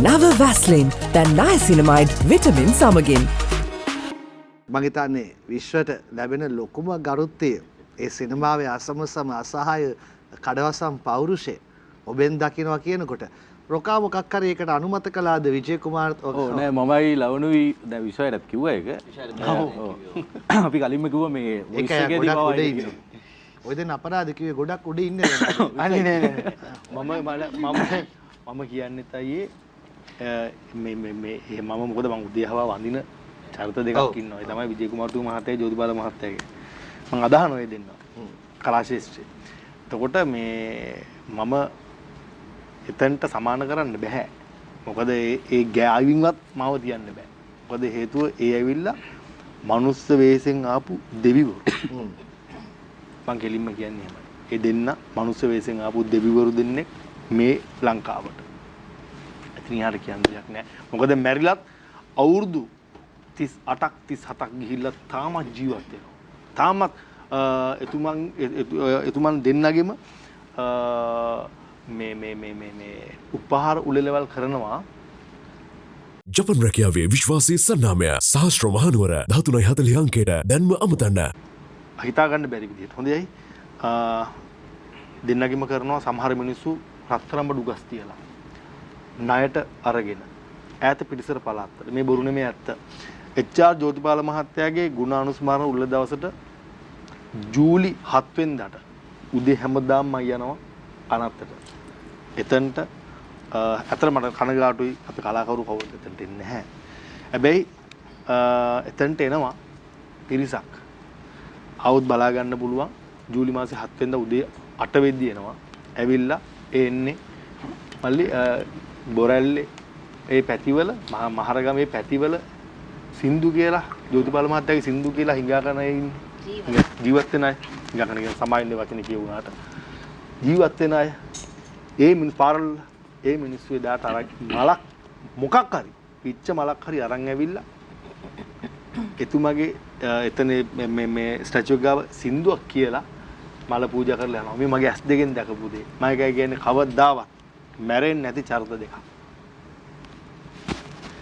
නව වැස්ලින් දැන් නයසිනමයිඩ් විටමින් සමගින්. මම හිතන්නේ විශ්වයට ලැබෙන ලොකුම ගරුත්වය ඒ සිනමාවේ අසමසම අසහාය කඩවසම් පෞරුෂය ඔබෙන් දකින්නවා කියනකොට රොකා මොකක් හරි ඒකට අනුමත කළාද විජේ කුමාර්? ඔව් නෑ මමයි ලවණුයි දැන් විශ්වයටත් කිව්වා ඒක. අපි කලින්ම කිව්වා මේ ඒක ගොඩක් උඩ ඉන්නේ. ඔය දෙන්න අපරාධ කිව්වේ ගොඩක් උඩ ඉන්නේ. අනේ නෑ මම කියන්නෙත් අයියේ මේ මම මොකද මම උදේහවා වඳින චරිත දෙකක් ඉන්නවා. ඒ තමයි විජේ කුමාරතු මහත්තයා ජෝතිපාල මහත්තයාගේ. මම අදහන ඔය දෙන්න. කලා ශාස්ත්‍රයේ. එතකොට මේ මම එතනට සමාන කරන්න බෑ. මොකද ඒ ගෑවින්වත් මාව තියන්න බෑ. මොකද හේතුව ඒ ඇවිල්ලා මනුස්ස වෙස්ෙන් ආපු දෙවිවරු. මං කෙලින්ම කියන්නේ එහෙමයි. ඒ දෙන්න මනුස්ස වෙස්ෙන් ආපු දෙවිවරු දෙන්නෙක් මේ ලංකාවට. ඉතින් යාර කියන්න දෙයක් නෑ. මොකද මැරිලත් අවුරුදු 38ක් 37ක් ගිහිල්ලා තාමත් ජීවත් වෙනවා. තාමත් එතුමන් දෙන්නගෙම මේ උපහාර උළෙලවල් කරනවා. ජපන් රැකියාවේ විශ්වාසී සන්නාමය සහස්ත්‍ර මහනුවර 1340 අංකයට දැන්ම අමතන්න. හිතා ගන්න බැරි විදිහට හොඳයි. දෙන්නගෙම කරනවා සමහර මිනිස්සු රත්තරන් බඩු ගස් තියලා ණයට අරගෙන ඈත පිටිසර පළාත්වල මේ බොරු නෙමෙයි ඇත්ත. එච්.ආර්. ජෝතිපාල මහත්තයාගේ ගුණ අනුස්මරණ උළෙල දවසට ජූලි 7 වෙනිදාට උදේ හැමදාම මම යනවා අනත්තට. එතනට අතර මට කනගාටුයි අපි කලාකරු කවුරුත් එතනට එන්නේ නැහැ. හැබැයි එතනට එනවා පිරිසක්. આવුත් බලා ගන්න පුළුවන්. ජූලි මාසේ 7 වෙනිදා උදේ 8 වෙද්දී එනවා. ඇවිල්ලා එන්නේ මල්ලි බොරැල්ලේ ඒ පැතිවල මහරගමේ පැතිවල සින්දු කියලා ජෝතිපාල මහත්තයාගේ සින්දු කියලා හිඟා කරන අය ඉන්නේ. ජීවත් වෙන අය හිඟා කරන කියන සමායින්නේ වචනේ කියුණාට ජීවත් වෙන අය ඒ මිනිස් පාරල් ඒ මිනිස්සු එදාට අර මලක් මොකක් හරි පිච්ච මලක් හරි අරන් ඇවිල්ලා එතුමගේ එතන මේ ස්ටැචු ගාව සින්දුවක් කියලා මල පූජා කරලා යනවා. මේ මගේ ඇස් දෙකෙන් දැකපු දේ. මම කියන්නේ කවදාවත් මැරෙන්නේ නැති චරිත දෙකක්.